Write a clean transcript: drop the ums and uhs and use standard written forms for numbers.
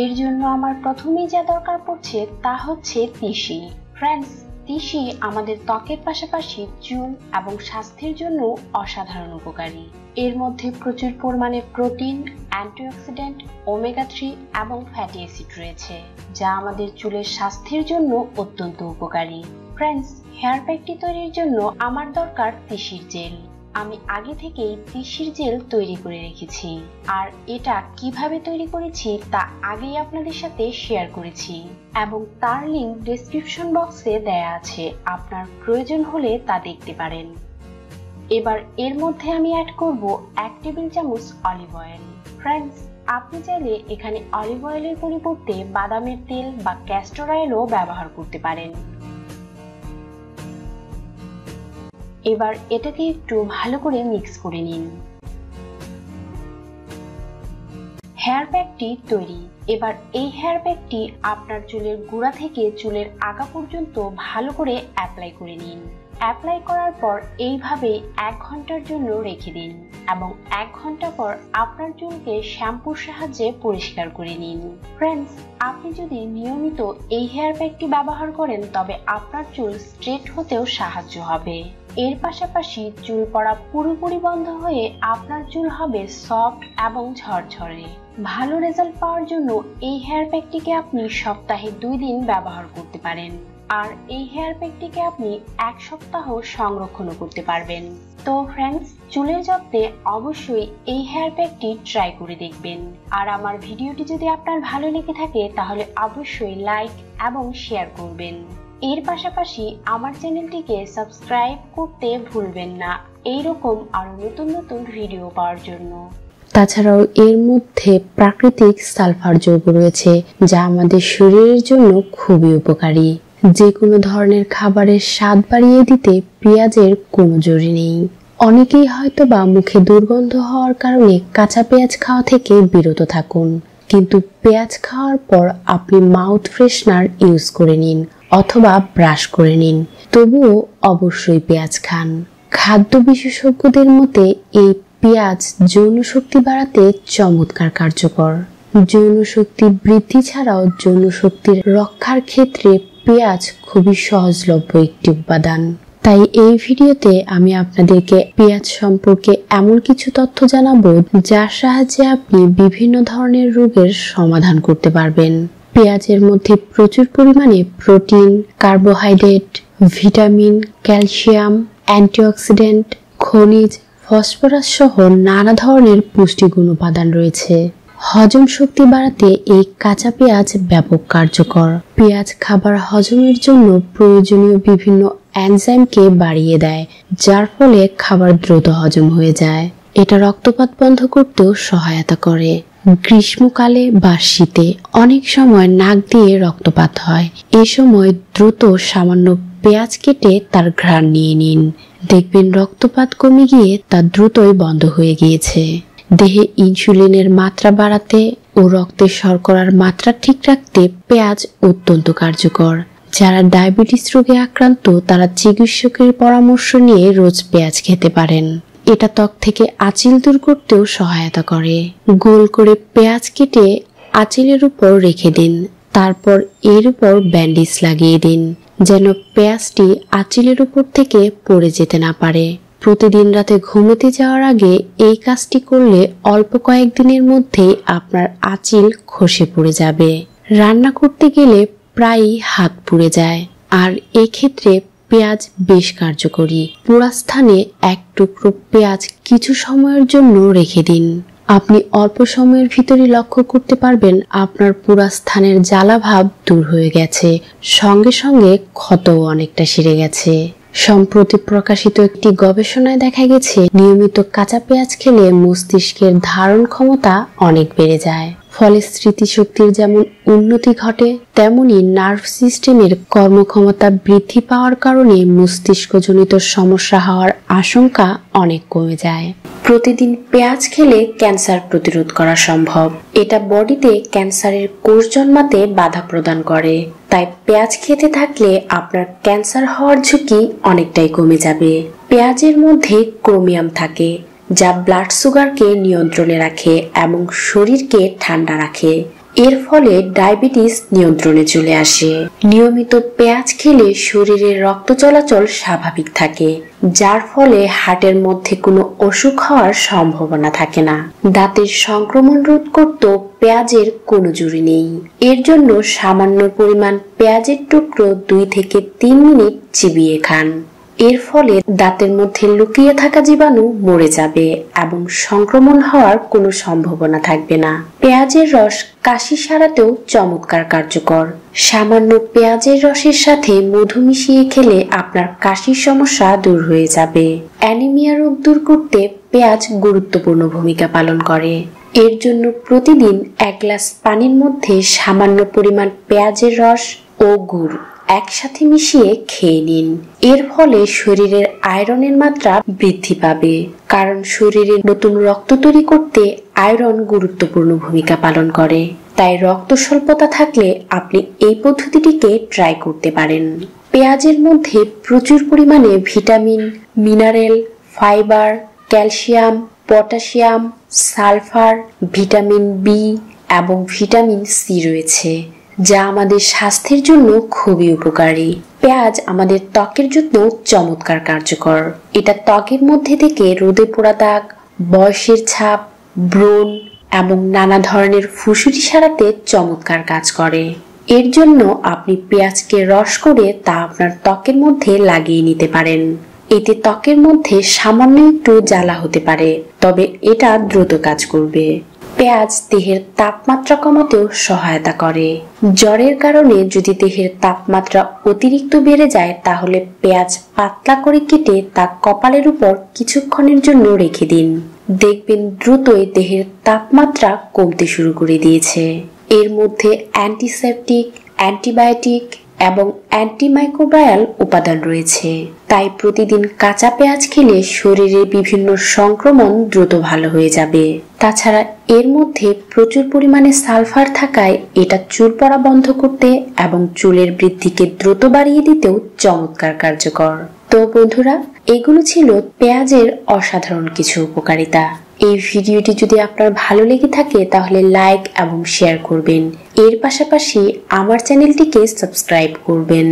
এর জন্য আমার প্রথমেই যা দরকার পড়ছে তা হচ্ছে তিসি। ফ্রেন্ডস, তিসি আমাদের ত্বকের পাশাপাশি চুল এবং স্বাস্থ্যের জন্য অসাধারণ উপকারী। এর মধ্যে প্রচুর পরিমাণে প্রোটিন, অ্যান্টিঅক্সিডেন্ট, ওমেগা 3 এবং ফ্যাটি অ্যাসিড রয়েছে, যা আমাদের চুলের স্বাস্থ্যের জন্য অত্যন্ত উপকারী। ফ্রেন্ডস, হেয়ার প্যাকটি তৈরির জন্য আমার দরকার তিসির জেল। আমি আগে থেকেই তিসির জেল তৈরি করে রেখেছি, আর এটা কিভাবে তৈরি করেছি তা আগেই আপনাদের সাথে শেয়ার করেছি এবং তার লিংক ডেসক্রিপশন বক্সে দেয়া আছে, আপনার প্রয়োজন হলে তা দেখতে পারেন। এবার এর মধ্যে আমি অ্যাড করব 1 টেবিল চামচ অলিভ অয়েল। ফ্রেন্ডস, আপনি চাইলে এখানে অলিভ অয়েলের পরিবর্তে বাদামের তেল বা ক্যাস্টর অয়েলও ব্যবহার করতে পারেন। এবার এটাকে একটু ভালো করে মিক্স করে নিন। হেয়ার প্যাকটি তৈরি। এবার এই হেয়ার প্যাকটি আপনার চুলের গোড়া থেকে চুলের আগা পর্যন্ত ভালো করে অ্যাপ্লাই করে নিন। অ্যাপ্লাই করার পর এইভাবে 1 ঘন্টার জন্য রেখে দিন এবং 1 ঘন্টা পর আপনার চুলকে শ্যাম্পুর সাহায্যে পরিষ্কার করে নিন। ফ্রেন্ডস, আপনি যদি নিয়মিত এই হেয়ার প্যাকটি ব্যবহার করেন তবে আপনার চুল স্ট্রেট হতেও সাহায্য হবে। এর পাশাপাশি চুল পড়া পুরোপুরি বন্ধ হয়ে আপনার চুল হবে সফট এবং ঝরঝরে। ভালো রেজাল্ট পাওয়ার জন্য এই হেয়ার প্যাকটিকে আপনি সপ্তাহে 2 দিন ব্যবহার করতে পারেন, আর এই হেয়ার প্যাকটিকে আপনি 1 সপ্তাহ সংরক্ষণও করতে পারবেন। তো ফ্রেন্ডস, চুলের যত্নে অবশ্যই এই হেয়ার প্যাকটি ট্রাই করে দেখবেন। আর আমার ভিডিওটি যদি আপনার ভালো লেগে থাকে তাহলে অবশ্যই লাইক এবং শেয়ার করবেন। এর পাশাপাশি আমার চ্যানেলটিকে সাবস্ক্রাইব করতে ভুলবেন না এইরকম আরো নতুন নতুন ভিডিও পাওয়ার জন্য। তাছাড়াও এর মধ্যে প্রাকৃতিক সালফার যৌগ রয়েছে, যা আমাদের শরীরের জন্য খুবই উপকারী। যে কোনো ধরনের খাবারের স্বাদ বাড়িয়ে দিতে পেঁয়াজের কোনো জরুরি নেই। অনেকেই হয়তো বা মুখে দুর্গন্ধ হওয়ার কারণে কাঁচা পেঁয়াজ খাওয়া থেকে বিরত থাকুন, কিন্তু পেঁয়াজ খাওয়ার পর আপনি মাউথ ফ্রেশনার ইউজ করে নিন অথবা ব্রাশ করে নিন, তবুও অবশ্যই পেঁয়াজ খান। খাদ্য বিশেষজ্ঞদের মতে এই পেঁয়াজ যৌন শক্তি বাড়াতে চমৎকার কার্যকর। যৌন শক্তি বৃদ্ধি ছাড়াও যৌন শক্তির রক্ষার ক্ষেত্রে পেঁয়াজ খুবই সহজলভ্য একটি উপাদান। তাই এই ভিডিওতে আমি আপনাদেরকে পেঁয়াজ সম্পর্কে এমন কিছু তথ্য জানাবো যার সাহায্যে আপনি বিভিন্ন ধরনের রোগের সমাধান করতে পারবেন। পেঁয়াজের মধ্যে প্রচুর পরিমাণে protein, carbohydrate, vitamin, calcium, antioxidant, খনিজ, ফসফরাস সহ নানা ধরনের পুষ্টিগুণ উপাদান রয়েছে। হজম শক্তি বাড়াতে এই কাঁচা পেঁয়াজ ব্যাপক কার্যকর। পেঁয়াজ খাবার হজমের জন্য প্রয়োজনীয় বিভিন্ন এনজাইমকে বাড়িয়ে দেয়, যার ফলে খাবার দ্রুত হজম হয়ে যায়। এটা রক্তপাত বন্ধ করতেও সহায়তা করে। গ্রীষ্মকালে বা শীতে অনেক সময় নাক দিয়ে রক্তপাত হয়। এ সময় দ্রুত সামান্য পেঁয়াজ কেটে তার ঘ্রাণ নিয়ে নিন, দেখবেন রক্তপাত কমে গিয়ে তা দ্রুতই বন্ধ হয়ে গিয়েছে। দেহে ইনসুলিনের মাত্রা বাড়াতে ও রক্তের শর্করার মাত্রা ঠিক রাখতে পেঁয়াজ অত্যন্ত কার্যকর। যারা ডায়াবেটিস রোগে আক্রান্ত তারা চিকিৎসকের পরামর্শ নিয়ে রোজ পেঁয়াজ খেতে পারেন। এটা ত্বক থেকে আঁচিল দূর করতেও সহায়তা করে। গোল করে পেঁয়াজ কেটে আঁচিলের উপর রেখে দিন, তারপর এর উপর ব্যান্ডেজ লাগিয়ে দিন, যেন পেঁয়াজটি আঁচিলের উপর থেকে পড়ে যেতে না পারে। প্রতিদিন রাতে ঘুমোতে যাওয়ার আগে এই কাজটি করলে অল্প কয়েকদিনের মধ্যেই আপনার আঁচিল খসে পড়ে যাবে। রান্না করতে গেলে প্রায়ই হাত পুড়ে যায়, আর এক্ষেত্রে পেঁয়াজ বেশ কার্যকরী। পোড়া স্থানে 1 টুকরো পেঁয়াজ কিছু সময়ের জন্য রেখে দিন। আপনি অল্প সময়ের ভিতরে লক্ষ্য করতে পারবেন আপনার পোড়া স্থানের জ্বালা ভাব দূর হয়ে গেছে, সঙ্গে সঙ্গে ক্ষতও অনেকটা সেরে গেছে। সম্প্রতি প্রকাশিত একটি গবেষণায় দেখা গেছে নিয়মিত কাঁচা পেঁয়াজ খেলে মস্তিষ্কের ধারণ ক্ষমতা অনেক বেড়ে যায়। ফলে স্মৃতিশক্তির যেমন উন্নতি ঘটে, তেমনি নার্ভ সিস্টেমের কর্মক্ষমতা বৃদ্ধি পাওয়ার কারণে মস্তিষ্কজনিত সমস্যা হওয়ার আশঙ্কা অনেক কমে যায়। প্রতিদিন পেঁয়াজ খেলে ক্যান্সার প্রতিরোধ করা সম্ভব। এটা বডিতে ক্যান্সারের কোষ জন্মাতে বাধা প্রদান করে। তাই পেঁয়াজ খেতে থাকলে আপনার ক্যান্সার হওয়ার ঝুঁকি অনেকটাই কমে যাবে। পেঁয়াজের মধ্যে ক্রোমিয়াম থাকে, যা ব্লাড সুগারকে নিয়ন্ত্রণে রাখে এবং শরীরকে ঠান্ডা রাখে। এর ফলে ডায়াবেটিস নিয়ন্ত্রণে চলে আসে। নিয়মিত পেঁয়াজ খেলে শরীরের রক্ত চলাচল স্বাভাবিক থাকে, যার ফলে হার্টের মধ্যে কোনো অসুখ হওয়ার সম্ভাবনা থাকে না। দাঁতের সংক্রমণ রোধ করতে পেঁয়াজের কোনো জুড়ি নেই। এর জন্য সামান্য পরিমাণ পেঁয়াজের টুকরো 2 থেকে 3 মিনিট চিবিয়ে খান। এর ফলে দাঁতের মধ্যে লুকিয়ে থাকা জীবাণু মরে যাবে এবং সংক্রমণ হওয়ার কোনো সম্ভাবনা থাকবে না। পেঁয়াজের রস কাশি সারাতেও চমৎকার কার্যকর। সামান্য পেঁয়াজের রসের সাথে মধু মিশিয়ে খেলে আপনার কাশির সমস্যা দূর হয়ে যাবে। অ্যানিমিয়া রোগ দূর করতে পেঁয়াজ গুরুত্বপূর্ণ ভূমিকা পালন করে। এর জন্য প্রতিদিন 1 গ্লাস পানির মধ্যে সামান্য পরিমাণ পেঁয়াজের রস ও গুড় একসাথে মিশিয়ে খেয়ে নিন। এর ফলে শরীরের আয়রনের মাত্রা বৃদ্ধি পাবে, কারণ শরীরে নতুন রক্ত তৈরি করতে আয়রন গুরুত্বপূর্ণ ভূমিকা পালন করে। তাই রক্ত স্বল্পতা থাকলে আপনি এই পদ্ধতিটিকে ট্রাই করতে পারেন। পেঁয়াজের মধ্যে প্রচুর পরিমাণে vitamin, mineral, fibre, calcium, potassium, sulphur, vitamin B এবং ভিটামিন সি রয়েছে, যা আমাদের স্বাস্থ্যের জন্য খুবই উপকারী। পেঁয়াজ আমাদের ত্বকের জন্য চমৎকার কার্যকর। এটা ত্বকের মধ্যে থেকে রোদে পোড়া দাগ, বয়সের ছাপ, ব্রণ এবং নানা ধরনের ফুসুরি সারাতে চমৎকার কাজ করে। এর জন্য আপনি পেঁয়াজকে রস করে তা আপনার ত্বকের মধ্যে লাগিয়ে নিতে পারেন। এতে ত্বকের মধ্যে সামান্য একটু জ্বালা হতে পারে, তবে এটা দ্রুত কাজ করবে। পেঁয়াজ দেহের তাপমাত্রা কমাতেও সহায়তা করে। জ্বরের কারণে যদি দেহের তাপমাত্রা অতিরিক্ত বেড়ে যায়, তাহলে পেঁয়াজ পাতলা করে কেটে তা কপালের উপর কিছুক্ষণের জন্য রেখে দিন। দেখবেন দ্রুতই দেহের তাপমাত্রা কমতে শুরু করে দিয়েছে। এর মধ্যে অ্যান্টিসেপটিক, অ্যান্টিবায়োটিক এবং অ্যান্টিমাইক্রোবায়াল উপাদান রয়েছে। তাই প্রতিদিন কাঁচা পেঁয়াজ খেলে শরীরের বিভিন্ন সংক্রমণ দ্রুত ভালো হয়ে যাবে। তাছাড়া এর মধ্যে প্রচুর পরিমাণে সালফার থাকায় এটা চুল পড়া বন্ধ করতে এবং চুলের বৃদ্ধিকে দ্রুত বাড়িয়ে দিতেও চমৎকার কার্যকর। তো বন্ধুরা, এগুলো ছিল পেঁয়াজের অসাধারণ কিছু উপকারিতা। এই ভিডিওটি যদি আপনার ভালো লেগে থাকে তাহলে লাইক এবং শেয়ার করবেন। এর পাশাপাশি আমার চ্যানেলটিকে সাবস্ক্রাইব করবেন।